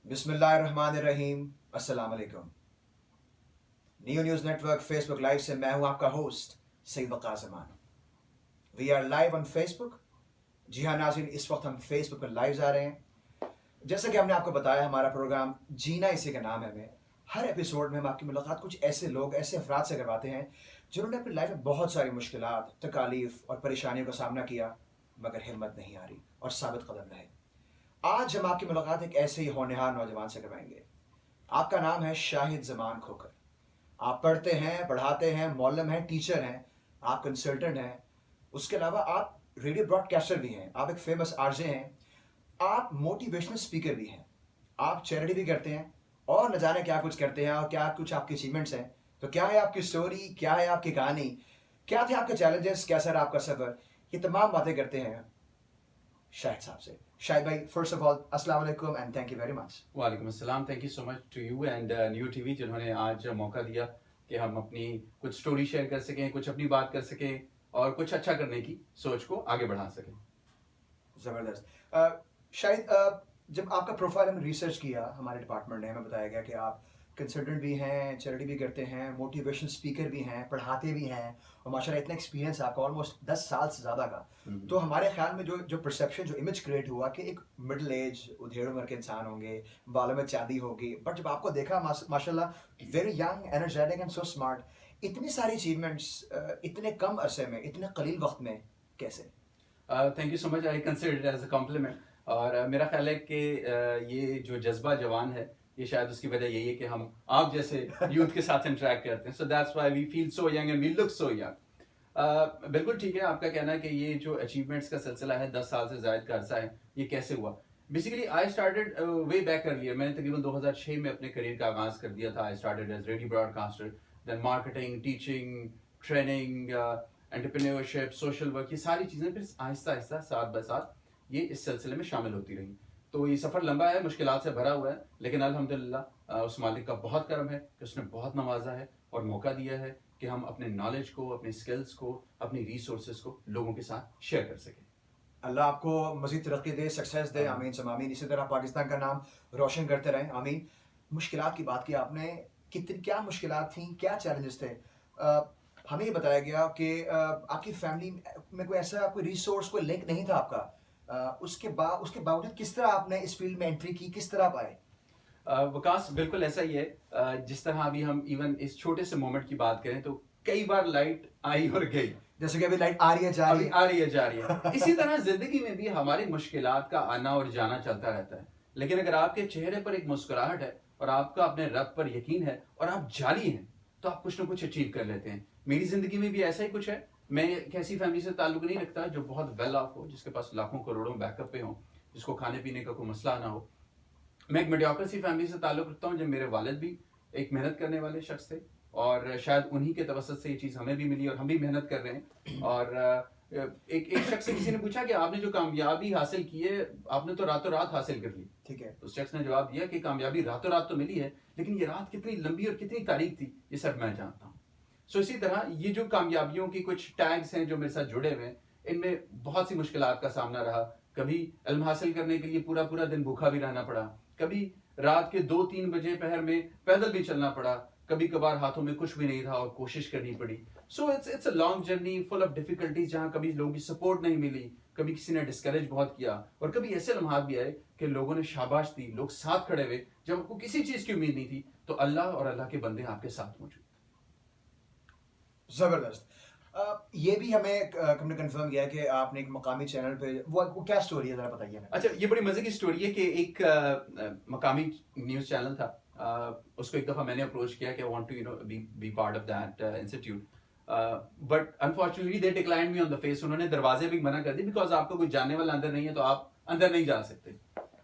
بسم اللہ الرحمن الرحیم. السلام علیکم. New news network Facebook live سے میں ہوں آپ کا host Syed Waqas Aman. We are live on Facebook. جی ہاں ناظرین, اس وقت ہم فیس بک پر لائیو آ رہے ہیں. جیسا کہ ہم نے آپ کو بتایا, ہمارا پروگرام جینا اسی کا نام ہے. ہمیں ہر ایپیسوڈ میں ہم آپ کی ملاقات کچھ ایسے لوگ, ایسے افراد سے کرواتے ہیں جنہوں نے اپنی لائف میں بہت ساری مشکلات, تکالیف اور پریشانیوں کا سامنا کیا, مگر ہمت نہیں ہاری اور ثابت قدم رہے. آج ہم آپ کی ملاقات ایک ایسے ہی ہونہار نوجوان سے کروائیں گے. آپ کا نام ہے شاہد زمان کھوکر. آپ پڑھتے ہیں, پڑھاتے ہیں, معلم ہیں, ٹیچر ہیں, آپ کنسلٹنٹ ہیں. اس کے علاوہ آپ ریڈیو براڈ کاسٹر بھی ہیں, آپ ایک فیمس آر جے ہیں, آپ موٹیویشنل اسپیکر بھی ہیں, آپ چیریٹی بھی کرتے ہیں, اور نہ جانے کیا کچھ کرتے ہیں اور کیا کچھ آپ کی اچیومنٹس ہیں. تو کیا ہے آپ کی اسٹوری, کیا ہے آپ کی کہانی, کیا تھے آپ کے چیلنجز, کیسا رہا آپ کا سفر, یہ تمام باتیں کرتے ہیں شاہد صاحب سے. شاہد بھائی, فرسٹ آف آل السلام علیکم and thank you very much. وعلیکم السلام. Thank you so much to you and Neo TV وی جنہوں نے آج موقع دیا کہ ہم اپنی کچھ سٹوری شیئر کر سکیں, کچھ اپنی بات کر سکیں اور کچھ اچھا کرنے کی سوچ کو آگے بڑھا سکیں. زبردست. شاہد, جب آپ کا پروفائل ہم نے ریسرچ کیا, ہمارے ڈپارٹمنٹ نے ہمیں بتایا گیا کہ آپ کنسلٹنٹ بھی ہیں, چیریٹی بھی کرتے ہیں, موٹیویشنل اسپیکر بھی ہیں, پڑھاتے بھی ہیں, اور ماشاء اللہ اتنا ایکسپیرینس ہے آپ کا, آلموسٹ 10 سال سے زیادہ کا. تو ہمارے خیال میں جو پرسیپشن, جو امیج کریٹ ہوا کہ ایک مڈل ایج, ادھیڑ عمر کے انسان ہوں گے, بالوں میں چاندی ہوگی, بٹ جب آپ کو دیکھا ماشاء اللہ very young, energetic and so smart, اتنی ساری اچیومنٹس اتنے کم عرصے میں, اتنے قلیل وقت میں, کیسے؟ Thank you so much. I consider it as a complement. اور میرا خیال ہے کہ یہ جو جذبہ جوان ہے, یہ شاید اس کی وجہ یہی ہے کہ ہم آپ جیسے یوتھ کے ساتھ انٹریکٹ کرتے ہیں. So that's why we feel so young and we look so young. بالکل ٹھیک ہے آپ کا کہنا ہے کہ یہ جو اچیومنٹس کا سلسلہ ہے, 10 سال سے زائد کا عرصہ ہے, یہ کیسے ہوا. Basically I started way back earlier. میں نے تقریباً 2006 میں اپنے کریئر کا آغاز کر دیا تھا. I started as radio broadcaster, then marketing, teaching, training, entrepreneurship, social work, یہ ساری چیزیں پھر آہستہ آہستہ ساتھ بہ ساتھ یہ اس سلسلے میں شامل ہوتی رہیں. تو یہ سفر لمبا ہے, مشکلات سے بھرا ہوا ہے, لیکن الحمدللہ اس مالک کا بہت کرم ہے کہ اس نے بہت نوازا ہے اور موقع دیا ہے کہ ہم اپنے نالج کو, اپنے اسکلس کو, اپنی ریسورسز کو لوگوں کے ساتھ شیئر کر سکیں. اللہ آپ کو مزید ترقی دے, سکسیس دے, آمین سم آمین. اسی طرح پاکستان کا نام روشن کرتے رہیں, آمین. مشکلات کی بات کی آپ نے, کتنی کیا مشکلات تھیں, کیا چیلنجز تھے؟ ہمیں یہ بتایا گیا کہ آپ کی فیملی میں کوئی ایسا کوئی ریسورس, کوئی لنک نہیں تھا آپ کا. اس کے باوجود کس طرح آپ نے اس فیلڈ میں انٹری کی, کس طرح آپ آئے؟ وکاس بالکل ایسا ہی ہے. جس طرح ابھی ہم ایون اس چھوٹے سے مومنٹ کی بات کریں تو کئی بار لائٹ آئی اور گئی, جیسے کہ ابھی لائٹ آ رہی ہے, جا رہی ہے, آ رہی ہے, جا رہی ہے. اسی طرح زندگی میں بھی ہماری مشکلات کا آنا اور جانا چلتا رہتا ہے, لیکن اگر آپ کے چہرے پر ایک مسکراہٹ ہے اور آپ کا اپنے رب پر یقین ہے اور آپ جاری ہیں, تو آپ کچھ نہ کچھ اچیو کر لیتے ہیں. میری زندگی میں بھی ایسا ہی کچھ ہے. میں ایک ایسی فیملی سے تعلق نہیں رکھتا جو بہت ویل آف ہو, جس کے پاس لاکھوں کروڑوں بیک اپ پہ ہوں, جس کو کھانے پینے کا کوئی مسئلہ نہ ہو. میں ایک میڈیوکر سی فیملی سے تعلق رکھتا ہوں, جب میرے والد بھی ایک محنت کرنے والے شخص تھے, اور شاید انہی کے توسط سے یہ چیز ہمیں بھی ملی اور ہم بھی محنت کر رہے ہیں. اور ایک شخص سے کسی نے پوچھا کہ آپ نے جو کامیابی حاصل کی ہے, آپ نے تو راتوں رات حاصل کر لی. ٹھیک ہے. اس شخص نے جواب دیا کہ کامیابی راتوں رات تو ملی ہے, لیکن یہ رات کتنی لمبی اور کتنی تاریک تھی, یہ صرف میں جانتا ہوں. سو اسی طرح یہ جو کامیابیوں کی کچھ ٹیگز ہیں جو میرے ساتھ جڑے ہوئے ہیں, ان میں بہت سی مشکلات کا سامنا رہا. کبھی علم حاصل کرنے کے لیے پورا پورا دن بھوکا بھی رہنا پڑا, کبھی رات کے 2-3 بجے پہر میں پیدل بھی چلنا پڑا, کبھی کبھار ہاتھوں میں کچھ بھی نہیں تھا اور کوشش کرنی پڑی. So it's a long journey full of difficulties, جہاں کبھی لوگوں کی سپورٹ نہیں ملی, کبھی کسی نے ڈسکریج بہت کیا, اور کبھی ایسے لمحات بھی آئے کہ لوگوں نے شاباش دی, لوگ ساتھ کھڑے ہوئے جب آپ کو کسی چیز کی امید نہیں تھی, تو اللہ اور اللہ کے بندے آپ کے ساتھ موجود. زبردست. یہ بھی ہمیں ہم نے کنفرم کیا کہ آپ نے ایک مقامی چینل پہ, وہ کیا سٹوری ہے, ذرا بتائیے ہمیں. اچھا, یہ بڑی مزے کی سٹوری ہے کہ ایک مقامی نیوز چینل تھا, اس کو ایک دفعہ میں نے اپروچ کیا کہ I want to be part of that institute, but unfortunately they declined me on the face. انہوں نے دروازے بھی منع کر دی, بیکاز آپ کو کوئی جاننے والا اندر نہیں ہے تو آپ اندر نہیں جا سکتے.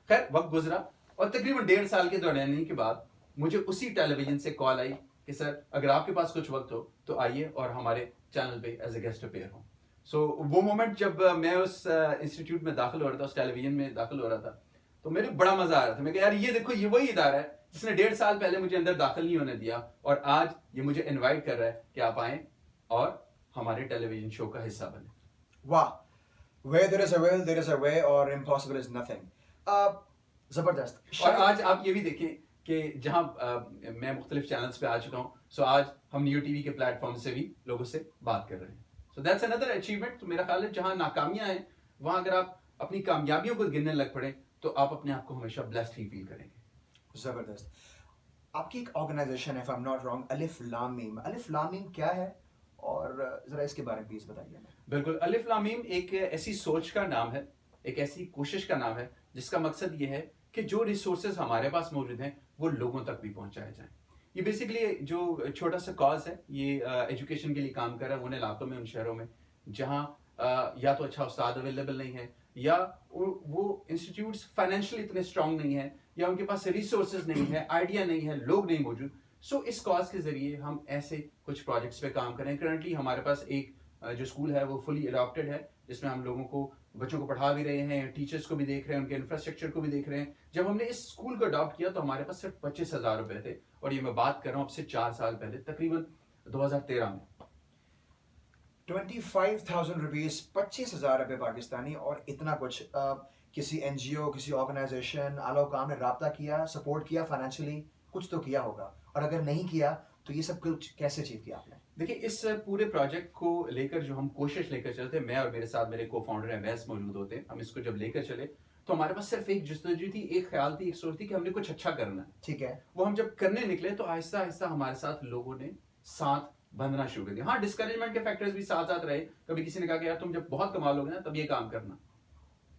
خیر وقت گزرا اور تقریباً 1.5 سال کے دورانی کے بعد مجھے اسی ٹیلی ویژن سے کال آئی کہ سر اگر آپ کے پاس کچھ وقت ہو تو آئیے اور ہمارے چینل پہ ایز اے گیسٹ اپیئر ہوں. سو وہ مومنٹ جب میں اس انسٹیٹیوٹ میں داخل ہو رہا تھا, اس ٹیلی ویژن میں داخل ہو رہا تھا, تو میرے بڑا مزہ آ رہا تھا. میں کہ یار یہ دیکھو, یہ وہی ادارہ ہے جس نے 1.5 سال پہلے مجھے اندر داخل نہیں ہونے دیا, اور آج یہ مجھے انوائٹ کر رہا ہے کہ آپ آئیں اور ہمارے ٹیلی ویژن شو کا حصہ بنیں. واہ, where there is a will there is a way, اور impossible is nothing. زبردست. اور آج آپ یہ بھی دیکھیں کہ جہاں میں مختلف چینلز پہ آ چکا ہوں، سو آج ہم نیو ٹی وی کے پلیٹ فارم سے بھی لوگوں سے بات کر رہے ہیں. So that's another achievement. تو میرا خیال ہے جہاں ناکامیاں ہیں وہاں اگر آپ اپنی کامیابیوں کو گننے لگ پڑیں تو آپ اپنے آپ کو ہمیشہ بلیسڈ ہی فیل کریں گے. زبردست. آپ کی ایک آرگنائزیشن ہے, if I'm not wrong, الف لام میم. الف لام میم کیا ہے اور ذرا اس کے بارے میں پلیز بتائیے ہمیں. بالکل. الف لام میم ایک ایسی سوچ کا نام ہے، ایک ایسی کوشش کا نام ہے جس کا مقصد یہ ہے کہ جو ریسورسز ہمارے پاس موجود ہیں وہ لوگوں تک بھی پہنچائے جائیں. یہ بیسکلی جو چھوٹا سا کاز ہے، یہ ایجوکیشن کے لیے کام کر رہا ہے ان علاقوں میں، ان شہروں میں جہاں یا تو اچھا استاد اویلیبل نہیں ہے، یا وہ انسٹیٹیوٹس فائنینشلی اتنے اسٹرانگ نہیں ہیں، یا ان کے پاس ریسورسز نہیں ہے، آئیڈیا نہیں ہے، لوگ نہیں موجود. سو اس کاز کے ذریعے ہم ایسے کچھ پروجیکٹس پہ کام کریں. کرنٹلی ہمارے پاس ایک جو اسکول ہے وہ فلی اڈاپٹیڈ ہے، جس میں ہم لوگوں کو، بچوں کو پڑھا بھی رہے ہیں، ٹیچرس کو بھی دیکھ رہے ہیں، ان کے انفراسٹرکچر کو بھی دیکھ رہے ہیں. جب ہم نے اس اسکول کو اڈاپٹ کیا تو ہمارے پاس صرف 25,000 روپے تھے، اور یہ میں بات کر رہا ہوں اب سے 4 سال پہلے، تقریباً 2013 میں. 25,000 روپیز, 25,000 روپے پاکستانی, اور اتنا کچھ. کسی این جی او, کسی آرگنائزیشن, اعلیٰ حکام نے رابطہ کیا, سپورٹ کیا فائنینشلی, کچھ تو کیا ہوگا, اور اگر نہیں کیا تو یہ سب کچھ کیسے اچیو کیا آپ نے؟ دیکھیں اس پورے پروجیکٹ کو لے کر جو ہم کوشش لے کر چلتے، میں اور میرے ساتھ میرے کو فاؤنڈر اویس موجود ہوتے ہیں، ہم اس کو جب لے کر چلے تو ہمارے پاس صرف ایک جستجو تھی، ایک خیال تھی، ایک سوچ تھی کہ ہم نے کچھ اچھا کرنا ہے. ٹھیک ہے. وہ ہم جب کرنے نکلے تو آہستہ آہستہ ہمارے ساتھ لوگوں نے ساتھ بندھنا شروع کر دیا. ہاں ڈسکریجمنٹ کے فیکٹرز بھی ساتھ ساتھ رہے. کبھی کسی نے کہا کہ یار تم جب بہت کما لو گے نا تب یہ کام کرنا،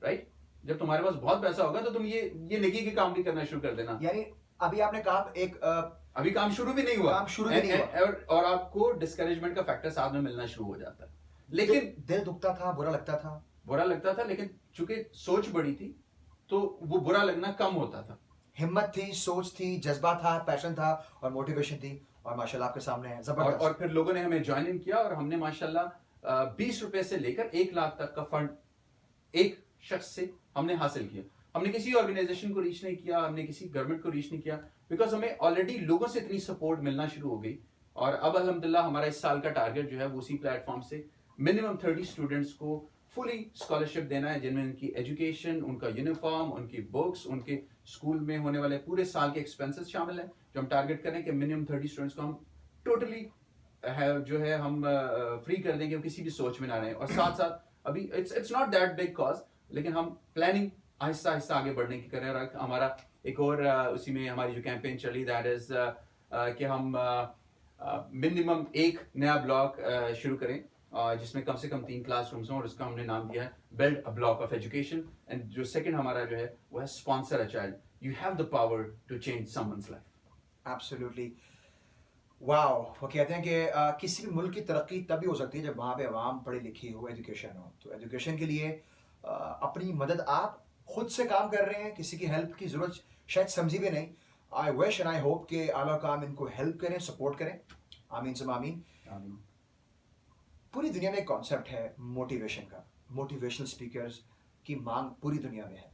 رائٹ؟ جب تمہارے پاس بہت پیسہ ہوگا تو تم یہ نیکی کے کام بھی کرنا شروع کر دینا. یعنی ابھی آپ نے کہا ایک ابھی کام شروع بھی نہیں ہوا، کام شروع بھی نہیں ہوا، اور آپ کو ڈسکریجمنٹ کا فیکٹر ساتھ میں ملنا شروع ہو جاتا ہے. لیکن دل دکھتا تھا، برا لگتا تھا، لیکن چونکہ سوچ بڑی تھی تو وہ برا لگنا کم ہوتا تھا. ہمت تھی، سوچ تھی، جذبہ تھا، پیشن تھا اور موٹیویشن تھی، اور ماشاءاللہ آپ کے سامنے ہے. زبردست. اور پھر لوگوں نے ہمیں جوائن ان کیا اور ہم نے ماشاءاللہ 20 روپے سے لے کر 1 لاکھ تک کا فنڈ ایک شخص سے ہم نے حاصل کیا. ہم نے کسی آرگنائزیشن کو ریچ نہیں کیا، ہم نے کسی گورنمنٹ کو ریچ نہیں کیا، بیکاز ہمیں آلریڈی لوگوں سے اتنی سپورٹ ملنا شروع ہو گئی. اور اب الحمدللہ ہمارا اس سال کا ٹارگیٹ جو ہے وہ اسی پلیٹ فارم سے منیمم 30 اسٹوڈنٹس کو فلی اسکالرشپ دینا ہے، جن میں ان کی ایجوکیشن، ان کا یونیفارم، ان کی بکس، ان کے اسکول میں ہونے والے پورے سال کے ایکسپینسز شامل ہیں. جو ہم ٹارگیٹ کریں کہ منیمم 30 اسٹوڈنٹس کو ہم ٹوٹلی جو ہے ہم فری کر دیں گے، کسی بھی سوچ میں نہ رہیں. اور ساتھ ساتھ ابھی it's not that big cause, لیکن ہم پلاننگ آہستہ آہستہ آگے بڑھنے کی کریں. اور ہمارا ایک اور اسی میں ہماری جو کیمپین چلی دیٹ از کہ ہم منیمم ایک نیا بلاک شروع کریں جس میں کم سے کم 3 کلاس رومز ہوں، اور اس کا ہم نے نام دیا ہے build a block of education. And جو سیکنڈ ہمارا جو ہے وہ ہے sponsor a child. You have the power to change someone's life. Absolutely. Wow. وہ کہتے ہیں کہ کسی بھی ملک کی ترقی تبھی ہو سکتی ہے جب وہاں پہ عوام پڑھی لکھی ہو، ایجوکیشن ہو. تو ایجوکیشن کے لیے اپنی مدد آپ خود سے کام کر رہے ہیں، کسی کی ہیلپ کی ضرورت شاید سمجھی بھی نہیں. آئی وش اینڈ آئی ہوپ کہ اعلیٰ کام ان کو ہیلپ کریں، سپورٹ کریں. آمین سم آمین. پوری دنیا میں ایک کانسیپٹ ہے موٹیویشن کا. موٹیویشنل اسپیکرز کی مانگ پوری دنیا میں ہے.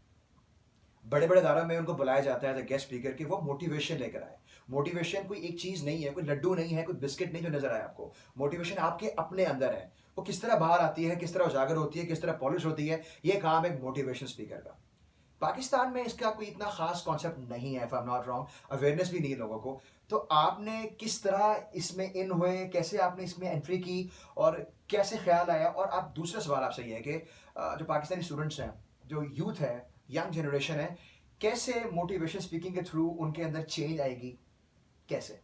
بڑے بڑے اداروں میں ان کو بلایا جاتا ہے ایز اے گیسٹ اسپیکر کہ وہ موٹیویشن لے کر آئے. موٹیویشن کوئی ایک چیز نہیں ہے، کوئی لڈو نہیں ہے، کوئی بسکٹ نہیں جو نظر آئے آپ کو. موٹیویشن آپ کے اپنے اندر ہے. وہ کس طرح باہر آتی ہے، کس طرح اجاگر ہوتی ہے، کس طرح پالش ہوتی ہے، یہ کام ہے موٹیویشن اسپیکر کا. پاکستان میں اس کا کوئی اتنا خاص کانسیپٹ نہیں ہے، if I'm not wrong. Awareness بھی نہیں ہے لوگوں کو. تو آپ نے کس طرح اس میں ان ہوئے، کیسے آپ نے اس میں انٹری کی اور کیسے خیال آیا؟ اور آپ دوسرا سوال آپ سے یہ ہے کہ جو پاکستانی اسٹوڈنٹس ہیں، جو یوتھ ہے، ینگ جنریشن ہے، کیسے موٹیویشن اسپیکنگ کے تھرو ان کے اندر چینج آئے گی، کیسے؟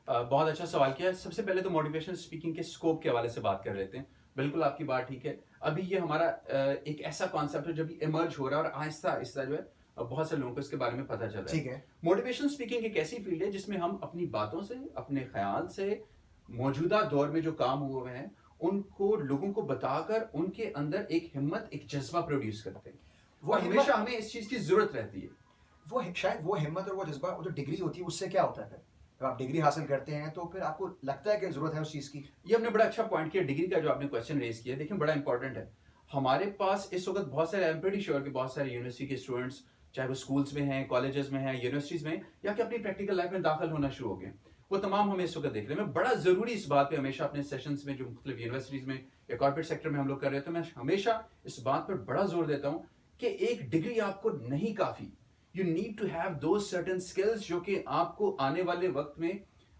بہت اچھا سوال کیا. سب سے پہلے تو موٹیویشن اسپیکنگ کے اسکوپ کے حوالے سے بات کر لیتے ہیں. بالکل آپ کی بات ٹھیک ہے. ابھی یہ ہمارا ایک ایسا کانسیپٹ ہے جو ابھی ایمرج ہو رہا ہے اور آہستہ آہستہ جو ہے بہت سے لوگوں کو اس کے بارے میں پتہ چل رہا ہے. ٹھیک ہے. موٹیویشن اسپیکنگ ایک ایسی فیلڈ ہے جس میں ہم اپنی باتوں سے، اپنے خیال سے موجودہ دور میں جو کام ہوئے ہیں ان کو لوگوں کو بتا کر ان کے اندر ایک ہمت، ایک جذبہ پروڈیوس کرتے ہیں. وہ ہمیشہ ہمیں اس چیز کی ضرورت رہتی ہے. وہ شاید وہ ہمت اور وہ جذبہ، وہ جو ڈگری ہوتی ہے اس سے کیا ہوتا ہے پھر جب آپ ڈگری حاصل کرتے ہیں تو پھر آپ کو لگتا ہے کہ ضرورت ہے اس چیز کی؟ یہ ہم نے بڑا اچھا پوائنٹ کیا ڈگری کا جو آپ نے کوشچن ریز کیا. دیکھیں بڑا امپورٹنٹ ہے. ہمارے پاس اس وقت بہت سارے، آئی ایم پریٹی شیور کہ بہت سارے یونیورسٹی کے اسٹوڈنٹس، چاہے وہ اسکولس میں ہیں، کالجز میں ہیں، یونیورسٹیز میں، یا کہ اپنی پریکٹیکل لائف میں داخل ہونا شروع ہو گئے، وہ تمام ہمیں اس وقت دیکھ رہے ہیں. میں بڑا ضروری اس بات پہ ہمیشہ اپنے سیشنز میں جو مختلف یونیورسٹیز میں یا کارپوریٹ سیکٹر میں ہم لوگ کر رہے ہیں، تو میں ہمیشہ اس بات پر بڑا زور دیتا ہوں کہ ایک ڈگری آپ کو نہیں کافی. you need to have those certain skills جو کہ آپ کو آنے والے وقت میں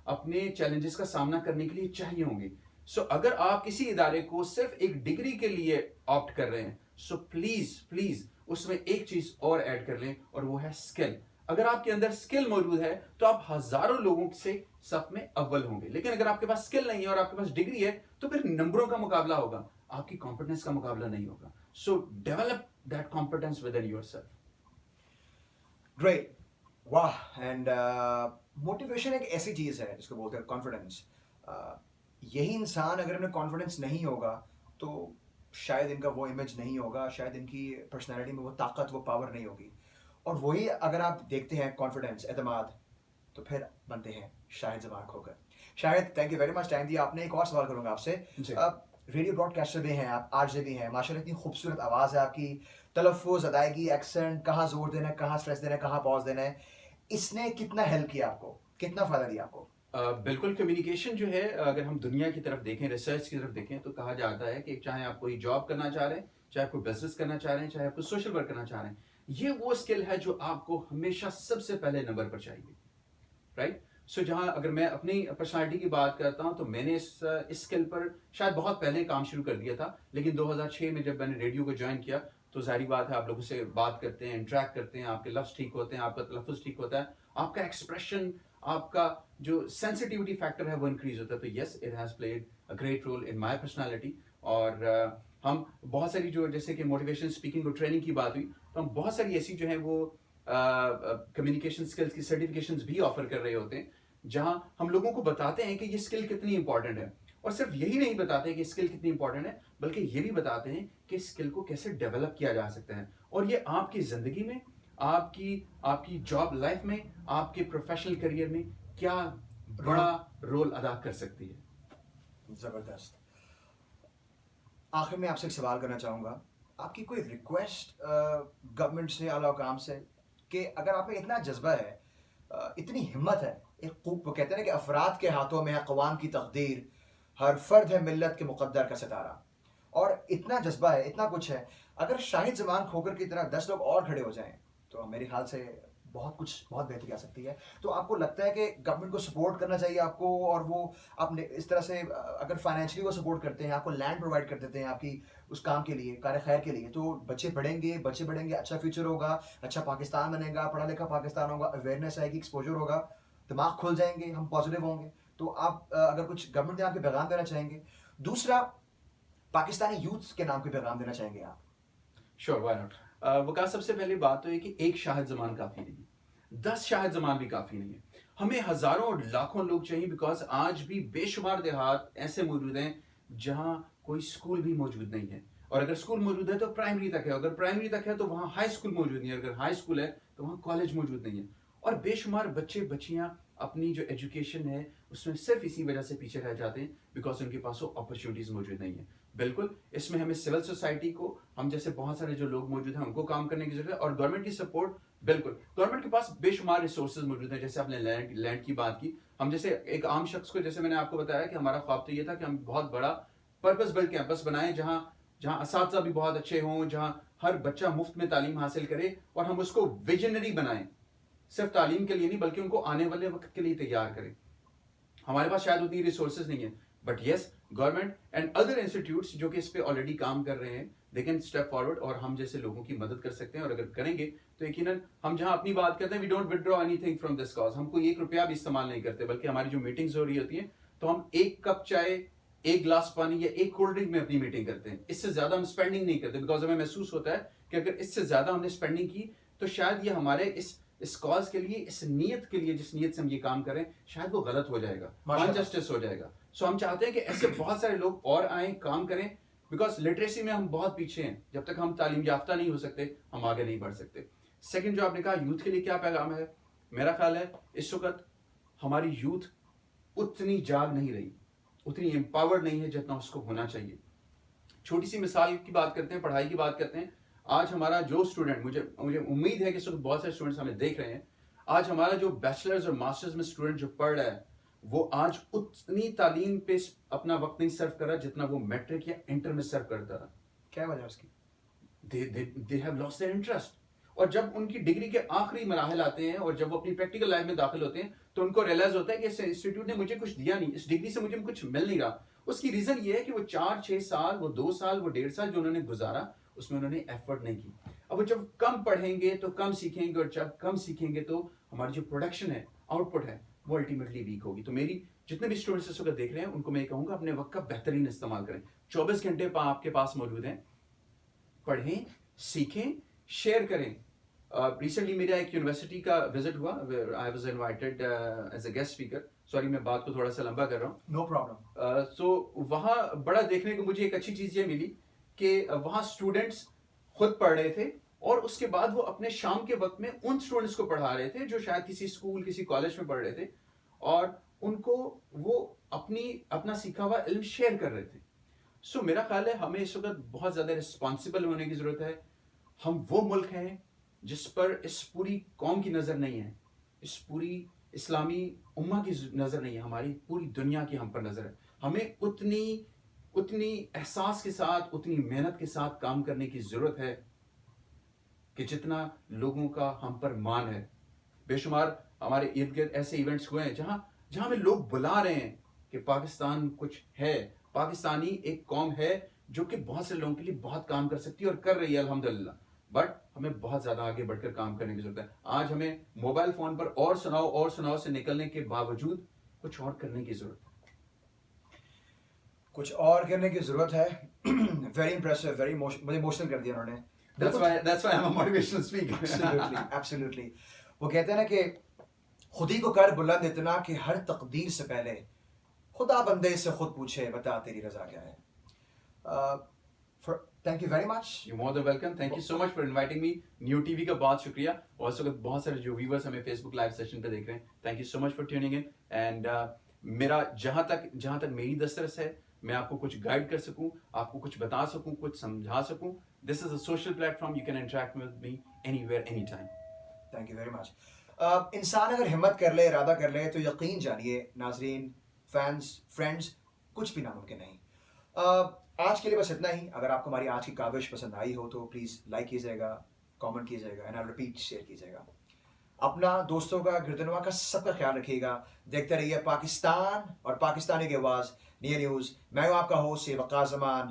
اپنے چیلنجز کا سامنا کرنے کے لیے چاہیے ہوں گی. سو اگر آپ کسی ادارے کو صرف ایک ڈگری کے لیے آپٹ کر رہے ہیں سو پلیز اس میں ایک چیز اور ایڈ کر لیں اور وہ ہے اسکل. اگر آپ کے اندر اسکل موجود ہے تو آپ ہزاروں لوگوں سے صف میں اول ہوں گے. لیکن اگر آپ کے پاس اسکل نہیں ہے اور آپ کے پاس ڈگری ہے تو پھر نمبروں کا مقابلہ ہوگا, آپ کی کمپیٹنس کا مقابلہ نہیں ہوگا. So develop that competence within yourself. Great, واہ. اینڈ موٹیویشن ایک ایسی چیز ہے جس کو بولتے ہیں کانفیڈنس. یہی انسان اگر انہیں کانفیڈنس نہیں ہوگا تو شاید ان کا وہ امیج نہیں ہوگا, شاید ان کی پرسنالٹی میں وہ طاقت, وہ پاور نہیں ہوگی. اور وہی اگر آپ دیکھتے ہیں کانفیڈنس, اعتماد, تو پھر بنتے ہیں Shahid Zaman Khokhar. Shahid, thank you very much time دیا آپ نے. ایک اور سوال کروں گا آپ سے. ریڈیو براڈ کاسٹر بھی ہیں آپ, آر جے بھی ہیں, ماشاء اللہ اتنی خوبصورت آواز ہے آپ کی, تلفظ, ادائیگی, ایکسنٹ, کہاں زور دینا ہے, کہاں اسٹریس دینا ہے, کہاں پاز دینا ہے, اس نے کتنا ہیلپ کیا آپ کو, کتنا فائدہ دیا آپ کو؟ بالکل. کمیونیکیشن جو ہے اگر ہم دنیا کی طرف دیکھیں, ریسرچ کی طرف دیکھیں, تو کہا جاتا ہے کہ چاہے آپ کوئی جاب کرنا چاہ رہے ہیں, چاہے کوئی بزنس کرنا چاہ رہے ہیں, چاہے آپ کوئی سوشل ورک کرنا چاہ رہے ہیں, یہ وہ اسکل ہے جو آپ کو ہمیشہ سب سے پہلے نمبر پر چاہیے, رائٹ. سو جہاں اگر میں اپنی پرسنالٹی کی بات کرتا ہوں تو میں نے اس اسکل پر شاید بہت پہلے کام شروع کر دیا تھا, لیکن 2006 میں جب میں نے ریڈیو کو جوائن کیا تو ظاہری بات ہے آپ لوگوں سے بات کرتے ہیں, انٹریکٹ کرتے ہیں, آپ کے لفظ ٹھیک ہوتے ہیں, آپ کا تلفظ ٹھیک ہوتا ہے, آپ کا ایکسپریشن, آپ کا جو سینسٹیوٹی فیکٹر ہے وہ انکریز ہوتا ہے. تو yes, it has played a great role in my personality. اور ہم بہت ساری جو جیسے کہ موٹیویشن اسپیکنگ اور ٹریننگ کی بات ہوئی تو ہم بہت ساری ایسی جو ہیں وہ کمیونیکیشن اسکلس کی سرٹیفکیشنز بھی آفر کر رہے ہوتے ہیں جہاں ہم لوگوں کو بتاتے ہیں کہ یہ اسکل کتنی امپورٹنٹ ہے. اور صرف یہی نہیں بتاتے کہ اسکل کتنی امپورٹنٹ ہے بلکہ یہ بھی بتاتے ہیں کہ اسکل کو کیسے ڈیولپ کیا جا سکتا ہے اور یہ آپ کی زندگی میں, آپ کی جاب لائف میں, آپ کے پروفیشنل کریئر میں کیا بڑا رول ادا کر سکتی ہے. زبردست. آخر میں آپ سے ایک سوال کرنا چاہوں گا, آپ کی کوئی ریکویسٹ گورنمنٹ سے, اعلیٰ حکام سے, کہ اگر آپ میں اتنا جذبہ ہے, اتنی ہمت ہے, وہ کہتے ہیں نا کہ افراد کے ہاتھوں میں ہے اقوام کی تقدیر, ہر فرد ہے ملت کے مقدر کا ستارہ, اور اتنا جذبہ ہے, اتنا کچھ ہے, اگر شاہد زمان کھوکر کی طرح 10 لوگ اور کھڑے ہو جائیں تو میرے خیال سے بہت بہتری آ سکتی ہے. تو آپ کو لگتا ہے کہ گورنمنٹ کو سپورٹ کرنا چاہیے آپ کو, اور وہ آپ نے اس طرح سے اگر فائنینشلی وہ سپورٹ کرتے ہیں, آپ کو لینڈ پرووائڈ کر دیتے ہیں آپ کی اس کام کے لیے, کار خیر کے لیے, تو بچے بڑھیں گے, اچھا فیوچر ہوگا, اچھا پاکستان بنے گا, پڑھا لکھا پاکستان ہوگا, اویئرنیس آئے گی, ایکسپوجر ہوگا, دماغ کھل جائیں گے, ہم پازیٹیو ہوں گے. تو آپ اگر کچھ گورنمنٹ نے آپ کے پیغام دینا چاہیں گے. دوسرا, پاکستانی یوتھ کے نام کے پیغام دینا چاہیں گے آپ؟ شور, وائی ناٹ. وقاص, سب سے پہلی بات تو یہ کہ ایک شاہد زمان کافی نہیں ہے, 10 شاہد زمان بھی کافی نہیں ہے, ہمیں ہزاروں اور لاکھوں لوگ چاہیے. بیکاز آج بھی بے شمار دیہات ایسے موجود ہیں جہاں کوئی اسکول بھی موجود نہیں ہے, اور اگر اسکول موجود ہے تو پرائمری تک ہے, اگر پرائمری تک ہے تو وہاں ہائی اسکول موجود نہیں ہے, اگر ہائی اسکول ہے تو وہاں کالج موجود نہیں ہے. اور بے شمار بچے بچیاں اپنی جو ایجوکیشن ہے اس میں صرف اسی وجہ سے پیچھے رہ جاتے ہیں بیکاز ان کے پاس وہ اپرچونیٹیز موجود نہیں ہیں. بالکل, اس میں ہمیں سول سوسائٹی کو, ہم جیسے بہت سارے جو لوگ موجود ہیں ان کو کام کرنے کی ضرورت ہے, اور گورنمنٹ کی سپورٹ. بالکل, گورنمنٹ کے پاس بے شمار ریسورسز موجود ہیں, جیسے آپ نے لینڈ کی بات کی. ہم جیسے ایک عام شخص کو, جیسے میں نے آپ کو بتایا کہ ہمارا خواب تو یہ تھا کہ ہم بہت بڑا پرپز بلڈ کیمپس بنائیں جہاں اساتذہ بھی بہت اچھے ہوں, جہاں ہر بچہ مفت میں تعلیم حاصل کرے, اور ہم اس کو ویژنری بنائیں, صرف تعلیم کے لیے نہیں بلکہ ان کو آنے والے وقت کے لیے تیار کریں. ہمارے پاس شاید اتنی ریسورسز نہیں ہیں, but yes, government and other institutes جو کہ اس پہ آلریڈی کام کر رہے ہیں, دے کین اسٹیپ فارورڈ, اور ہم جیسے لوگوں کی مدد کر سکتے ہیں. اور اگر کریں گے تو یقیناً ہم جہاں اپنی بات کرتے ہیں, we don't withdraw anything from this cause, ہم کوئی 1 روپیہ بھی استعمال نہیں کرتے, بلکہ ہماری جو میٹنگز ہو رہی ہوتی ہیں تو ہم 1 کپ چائے, 1 گلاس پانی یا 1 کولڈ ڈرنک میں اپنی میٹنگ کرتے ہیں. اس سے زیادہ ہم اسپینڈنگ نہیں کرتے, بیکاز ہمیں محسوس ہوتا ہے کہ اگر اس سے زیادہ ہم نے اسپینڈنگ کی تو شاید یہ ہمارے اس کاز کے لیے, اس نیت کے لیے, جس نیت سے ہم یہ کام کریں, شاید وہ غلط ہو جائے گا, انجسٹس ہو جائے گا. سو ہم چاہتے ہیں کہ ایسے بہت سارے لوگ اور آئیں, کام کریں, بیکاز لٹریسی میں ہم بہت پیچھے ہیں. جب تک ہم تعلیم یافتہ نہیں ہو سکتے ہم آگے نہیں بڑھ سکتے. سیکنڈ, جو آپ نے کہا یوتھ کے لیے کیا پیغام ہے, میرا خیال ہے اس وقت ہماری یوتھ اتنی جاگ نہیں رہی, اتنی امپاورڈ نہیں ہے جتنا اس کو ہونا چاہیے. چھوٹی سی مثال کی بات کرتے ہیں, پڑھائی کی بات کرتے ہیں. آج ہمارا جو اسٹوڈنٹ, مجھے امید ہے کہ اس وقت بہت سارے اسٹوڈنٹس ہمیں دیکھ رہے ہیں, آج ہمارا جو بیچلرز اور ماسٹرز میں اسٹوڈنٹ جو پڑھ رہا ہے وہ آج اتنی تعلیم پہ اپنا وقت نہیں صرف کر رہا جتنا وہ میٹرک یا انٹر میں صرف کرتا رہا. کیا وجہ اس کی؟ they have lost their interest. اور جب ان کی ڈگری کے آخری مراحل آتے ہیں اور جب وہ اپنی پریکٹیکل لائف میں داخل ہوتے ہیں تو ان کو ریئلائز ہوتا ہے کہ اس انسٹیٹیوٹ نے مجھے کچھ دیا نہیں, اس ڈگری سے مجھے کچھ مل نہیں رہا. اس کی ریزن یہ ہے کہ وہ 4-6 سال, وہ 2 سال, وہ 1.5 سال جو انہوں نے گزارا, اس میں انہوں نے ایفرٹ نہیں کی. اب وہ جب کم پڑھیں گے تو کم سیکھیں گے, اور جب کم سیکھیں گے تو ہماری جو پروڈکشن ہے, آؤٹ پٹ ہے, وہ الٹیمیٹلی ویک ہوگی. تو میری جتنے بھی اسٹوڈنٹس اس وقت دیکھ رہے ہیں ان کو میں یہ کہوں گا اپنے وقت کا بہترین استعمال کریں. 24 گھنٹے آپ کے پاس موجود ہیں, پڑھیں, سیکھیں, شیئر کریں. ریسنٹلی میرا ایک یونیورسٹی کا وزٹ ہوا, I was invited as a guest speaker. Sorry میں بات کو تھوڑا سا لمبا کر رہا ہوں. No problem. سو وہاں بڑا دیکھنے کو مجھے ایک اچھی چیز یہ ملی کہ وہاں اسٹوڈنٹس خود پڑھ رہے تھے اور اس کے بعد وہ اپنے شام کے وقت میں ان اسٹوڈنٹس کو پڑھا رہے تھے جو شاید کسی اسکول, کسی کالج میں پڑھ رہے تھے, اور ان کو وہ اپنا سیکھا ہوا علم شیئر کر رہے تھے. سو میرا خیال ہے ہمیں اس وقت بہت زیادہ رسپانسبل ہونے کی ضرورت ہے. ہم وہ ملک ہیں جس پر اس پوری قوم کی نظر نہیں ہے, اس پوری اسلامی امہ کی نظر نہیں ہے, ہماری پوری دنیا کی ہم پر نظر ہے. ہمیں اتنی احساس کے ساتھ, اتنی محنت کے ساتھ کام کرنے کی ضرورت ہے کہ جتنا لوگوں کا ہم پر مان ہے. بے شمار ہمارے ارد گرد ایسے ایونٹس ہوئے ہیں جہاں ہمیں لوگ بلا رہے ہیں کہ پاکستان کچھ ہے, پاکستانی ایک قوم ہے جو کہ بہت سے لوگوں کے لیے بہت کام کر سکتی ہے اور کر رہی ہے الحمدللہ. بٹ ہمیں بہت زیادہ آگے بڑھ کر کام کرنے کی ضرورت ہے. آج ہمیں موبائل فون پر اور سناؤ سے نکلنے کے باوجود کچھ اور کرنے کی ضرورت ہے. کچھ اور کرنے کی ضرورت ہے. ویری امپریسو, ویری مجھے ایموشنل کر دیا انہوں نے. That's why I'm a motivational speaker. Absolutely. وہ کہتے ہیں نا کہ خودی کو کر بلند اتنا کہ ہر تقدیر سے پہلے خدا بندے سے خود پوچھے بتا تیری رضا کیا ہے. Thank you very much. You're more than welcome. Thank you so much for inviting me. New TV کا بہت شکریہ, اور اس وقت بہت سارے جو ویورز ہمیں فیس بک لائیو سیشن پہ دیکھ رہے ہیں, thank you so much for tuning in. And میرا جہاں تک میری دسترس ہے, میں آپ کو کچھ گائیڈ کر سکوں, آپ کو کچھ بتا سکوں, کچھ سمجھا سکوں. This is a social platform. You can interact with me anywhere, anytime. Thank you very much. انسان اگر ہمت کر لے, ارادہ کر لے, تو یقین جانیے ناظرین, فینس, فرینڈز, کچھ بھی ناممکن نہیں. آج کے لیے بس اتنا ہی. اگر آپ کو ہماری آج کی کاوش پسند آئی ہو تو پلیز لائک کیجیے گا, کامنٹ کیجیے گا, اینڈ آئی ریپیٹ شیئر کیجیے گا. اپنا, دوستوں کا, گردنوا کا, سب کا خیال رکھیے گا. دیکھتے رہیے پاکستان اور پاکستانی کی آواز, نیو نیوز. میں ہوں آپ کا ہوسٹ وقاص زمان.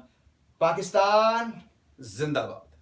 پاکستان زندہ باد.